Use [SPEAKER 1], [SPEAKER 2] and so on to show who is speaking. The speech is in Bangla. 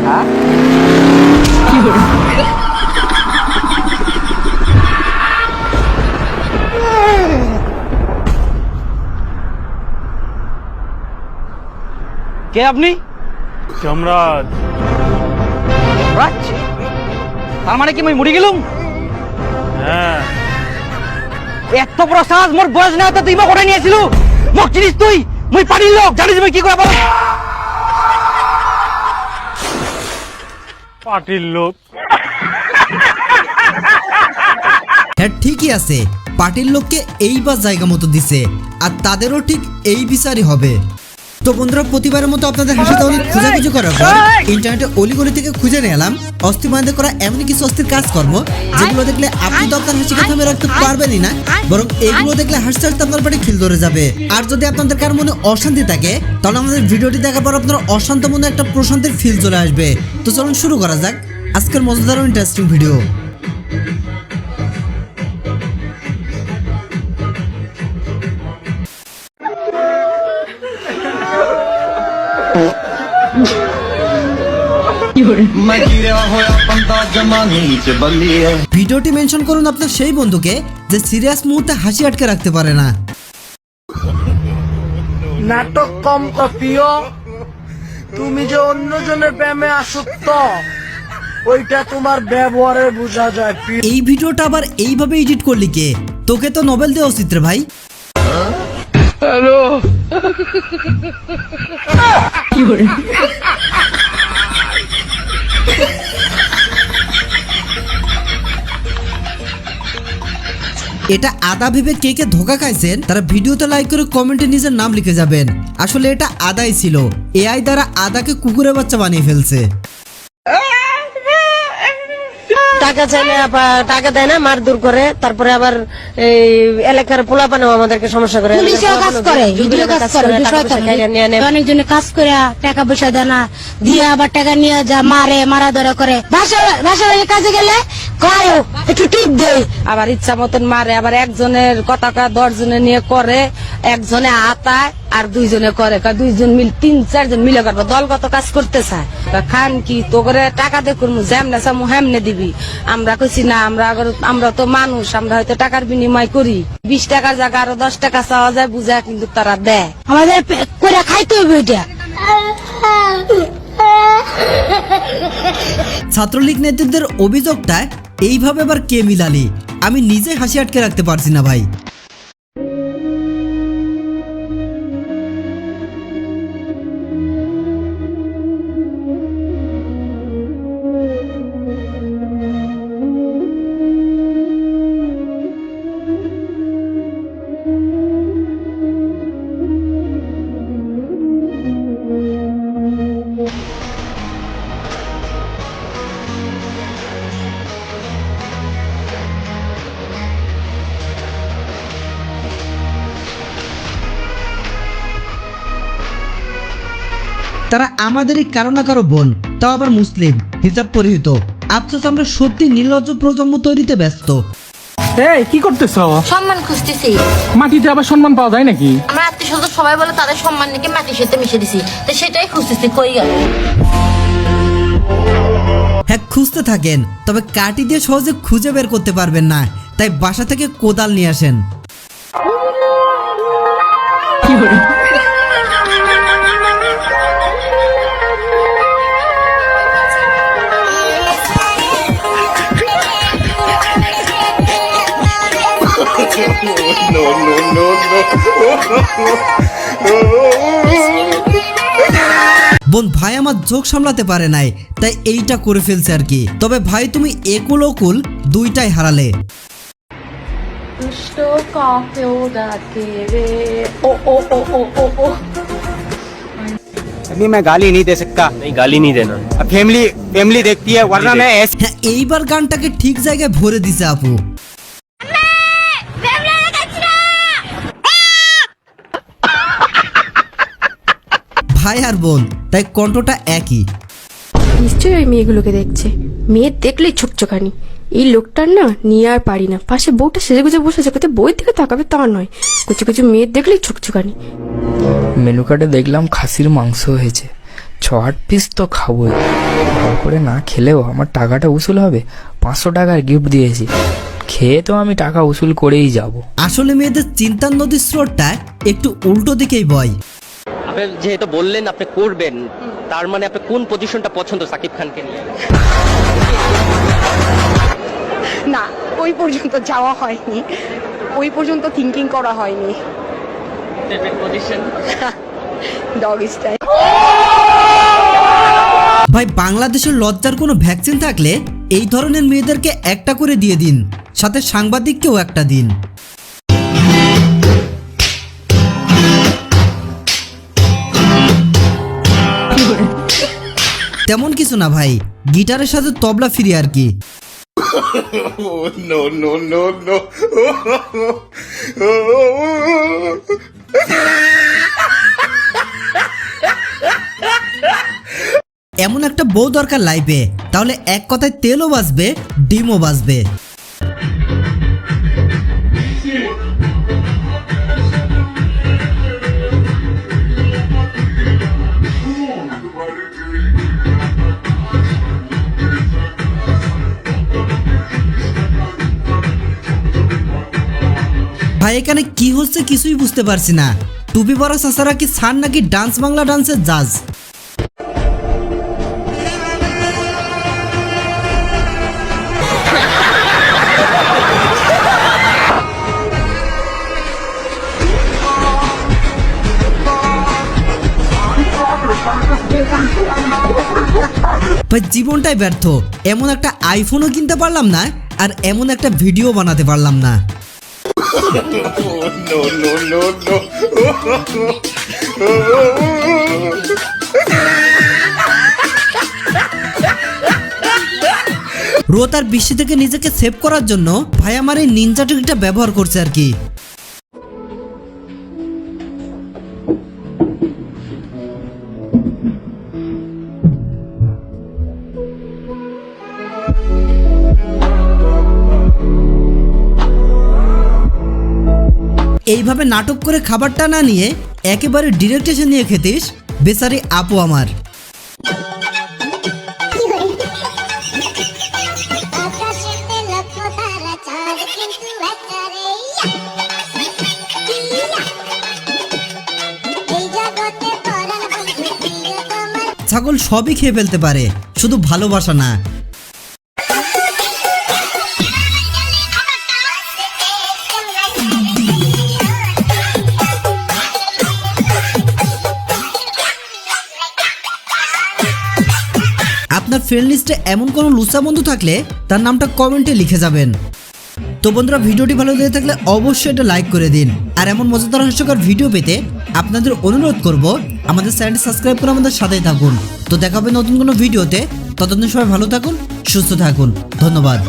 [SPEAKER 1] হ্যাঁ কে আপনি?
[SPEAKER 2] যমরাজ।
[SPEAKER 1] রাজ? তার মানে কি আমি মরে গেলুম?
[SPEAKER 2] হ্যাঁ।
[SPEAKER 1] এত বড় সাহস, মোর বয়স না হতে তুই মা কোথায় নিয়েছিল? মোক চিনিস তুই? মুই পানির লোক, জানিস মুই কি করে বল?
[SPEAKER 2] পার্টির লোক।
[SPEAKER 3] হ্যাঁ ঠিকই আছে, পার্টির লোককে এইবার জায়গা মতো দিছে, আর তাদেরও ঠিক এই বিচারই হবে। তো বন্ধুরা, প্রতিবারের মতো আপনাদের হাসি তাহলে খোঁজাখুঁজি করার পর ইন্টারনেটে অলিগলি থেকে খুঁজে নিয়ে এলাম অস্থিমানদের করা এমন কিছু অস্থির কাজকর্ম যেগুলো দেখলে আপনি তো আপনার হাসিকে থামিয়ে রাখতে পারবেনই না, বরং এগুলো দেখলে হাসতে হাসতে আপনার পেটে খিল ধরে যাবে। আর যদি আপনাদের কার মনে অশান্তি থাকে তাহলে আমাদের ভিডিওটি দেখার পর আপনার অশান্ত মনে একটা প্রশান্তির ফিল চলে আসবে। তো চলুন শুরু করা যাক আজকের মজাদার ও ইন্টারেস্টিং ভিডিও। ভিডিওটি মেনশন করুন আপনার সেই বন্ধুকে যে সিরিয়াস মুহূর্তে হাসি আটকে রাখতে পারে না।
[SPEAKER 4] নাটক কম প্রিয়, তুমি যে অন্যজনের প্রেমে আসক্ত ওইটা তোমার ব্যবহারে বোঝা যায়।
[SPEAKER 3] এই ভিডিওটা আবার এইভাবে এডিট করলি কে? তোকে তো নোবেল দেওয়া উচিত রে ভাই।
[SPEAKER 4] হ্যালো
[SPEAKER 3] এটা আদা ভেবে কে কে ধোকা খাইছেন তারা ভিডিওতে লাইক করে কমেন্টে নিজের নাম লিখে যাবেন। আসলে এটা আদাই ছিল, এআই দ্বারা আদাকে কুকুরের বাচ্চা বানিয়ে ফেলছে।
[SPEAKER 5] টাকা চাইলে টাকা দেয় না, মারধর করে, তারপরে আবার এই এলাকার পোলাপানেও আমাদেরকে সমস্যা করে।
[SPEAKER 6] পুলিশেও কাজ করে, ভিডিও কাজ করে, অনেকজনে কাজ করে টাকা পয়সা দেয় না, দিয়ে আবার টাকা নিয়ে যা মারে, মারা ধরা করে। ভাষা কাজে গেলে কয়ও একটু টিপ দেয়,
[SPEAKER 5] আবার ইচ্ছা মতন মারে, আবার একজনের কথা 10 জনে নিয়ে করে, একজনে আতায় আর 2 জনে করে, 2 জন মিল 3-4 জন মিলে করবো, দলগত কাজ করতে চায়। খান কি তো করে টাকা দেখুন, যেমনে চামু হেমনে দিবি। আমরা কইছি না, আমরা তো মানুষ, আমরা হয়তো টাকার বিনিময় করি। 20 টাকার জায়গা আরো 10 টাকা চাওয়া যায়, বুঝা কিন্তু তারা দেয়।
[SPEAKER 6] আমাদের করে খাইতে হবে এটা।
[SPEAKER 3] ছাত্রলীগ নেতৃত্বের অভিযোগটা এইভাবে আবার কে মিলালি? আমি নিজে হাসি আটকে রাখতে পারছি না ভাই। তারা আমাদেরই কারো না কারো বোন, তাও আবার মুসলিম, হিজাব পরিহিত। আফসোস আমরা সত্যি নির্লজ্জ প্রজন্ম তৈরিতে ব্যস্ত।
[SPEAKER 4] এই কি করতেছ?
[SPEAKER 7] সম্মান খুঁজতেছি।
[SPEAKER 4] মাটিতে আবার সম্মান পাওয়া যায় নাকি?
[SPEAKER 7] আমরা আত্মীয় স্বজন সবাই বলে তাদের সম্মান নাকি মাটির সাথে মিশে দিছি, তো সেটাই খুঁজতেছি। কই গেল?
[SPEAKER 3] হ্যাঁ খুঁজতে থাকেন, তবে কাঠি দিয়ে সহজে খুঁজে বের করতে পারবেন না, তাই বাসা থেকে কোদাল নিয়ে আসেন। বোন ভাই আমার চোখ সামলাতে পারে নাই, তাই এইটা করে ফেলছে আর কি। তবে ভাই তুমি একুল ওকুল দুইটাই হারালে।
[SPEAKER 1] अभी मैं गाली नहीं दे सकता।
[SPEAKER 2] नहीं, गाली नहीं देना।
[SPEAKER 1] फैमिली देखती है, वरना मैं ऐसे।
[SPEAKER 3] হ্যাঁ এইবার গানটাকে ঠিক জায়গায় ভরে দিছে আপু। ভাই আর বোন, তাই কণ্ঠটা একই।
[SPEAKER 8] নিশ্চয়ই ওই মেয়েগুলোকে দেখছে, মেয়ে দেখলেই ছোটচোখানি। এই লোকটার না নিয়ে আর পারি না। পাশে বউটা সেজে গুজে বসেছে, কোথায় বইয়ের দিকে তাকাবে তা নয়, কিছু কিছু মেয়ের দেখলেই ছোকছোকানি।
[SPEAKER 9] মেনু কার্ডে দেখলাম খাসির মাংস হয়েছে, 6-8 পিস তো খাবোই, ভালো করে না খেলেও আমার টাকাটা উসুল হবে। 500 টাকার গিফট দিয়েছি, খেয়ে তো আমি টাকা উসুল করেই যাব।
[SPEAKER 3] আসলে মেয়েদের চিন্তার নদীর স্রোতটা একটু উল্টো দিকেই বয়।
[SPEAKER 1] আপনি যেহেতু বললেন আপনি করবেন, তার মানে আপনি কোন পজিশনটা পছন্দ সাকিব খানকে নিয়ে?
[SPEAKER 8] না, ওই পর্যন্ত যাওয়া হয়নি, ওই পর্যন্ত থিঙ্কিং করা হয়নি।
[SPEAKER 1] Position
[SPEAKER 8] dog style.
[SPEAKER 3] ভাই, বাংলাদেশের লজ্জার কোনো ভ্যাকসিন থাকলে এই ধরনের মেয়েদেরকে একটা করে দিয়ে দিন, সাথে সাংবাদিককেও একটা দিন। তেমন কিছু না ভাই, গিটারের সাথে তবলা ফ্রি আর কি। এমন একটা বউ দরকার লাইফে, তাহলে এক কথায় তেলও বাঁচবে, ডিমও বাঁচবে। ভাই, এখানে কি হচ্ছে কিছুই বুঝতে পারছি না। টুপি পরা চাচারা কি ছাড় নাকি ডান্স বাংলা ডান্সের জাজ? ভাই, জীবনটাই ব্যর্থ। এমন একটা আইফোনও কিনতে পারলাম না, আর এমন একটা ভিডিও বানাতে পারলাম না। রো তার বৃষ্টি থেকে নিজেকে সেভ করার জন্য ভাই আমার এই নিনজা ট্রিকটা ব্যবহার করছে আর কি। এইভাবে নাটক করে খাবারটা না নিয়ে একেবারে ডিরেক্ট এসে নিয়ে খেতিস, বেচারি আপু আমার। ছাগল সবই খেয়ে ফেলতে পারে, শুধু ভালোবাসা না। আপনার ফ্রেন্ড লিস্টে এমন কোনো লুচা বন্ধু থাকলে তার নামটা কমেন্টে লিখে যাবেন। তো বন্ধুরা, ভিডিওটি ভালো লেগে থাকলে অবশ্যই এটা লাইক করে দিন। আর এমন মজাদার হাস্যকর ভিডিও পেতে আপনাদের অনুরোধ করব আমাদের চ্যানেলটি সাবস্ক্রাইব করে আমাদের সাথেই থাকুন। তো দেখা হবে নতুন কোনো ভিডিওতে। ততদিন সবাই ভালো থাকুন, সুস্থ থাকুন। ধন্যবাদ।